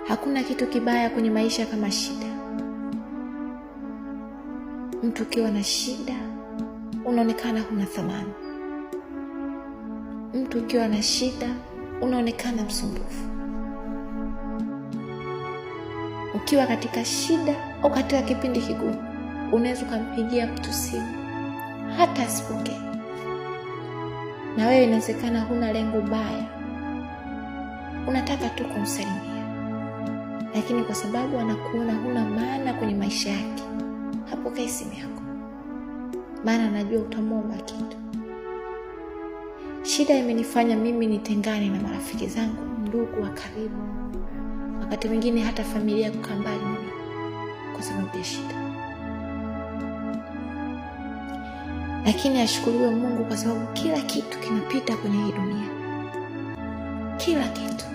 Hakuna kitu kibaya kwenye maisha kama shida. Mtu ukiwa na shida unaonekana huna thamani. Mtu ukiwa na shida unaonekana msumbufu. Ukiwa katika shida au katika kipindi kigumu, unaweza kumpigia mtu simu hata asipokee. Na wewe inawezekana huna lengo baya, unataka tu kumsalimia, lakini kwa sababu anakuona huna maana kwenye maisha yake, hapokei simu yako, maana anajua utamwomba kitu. Shida imenifanya mimi nitengane na marafiki zangu, ndugu wa karibu, wakati mwingine hata familia kukaa mbali nami kwa sababu ya shida. Lakini ashukuriwe Mungu kwa sababu kila kitu kinapita kwenye hii dunia. Kila kitu.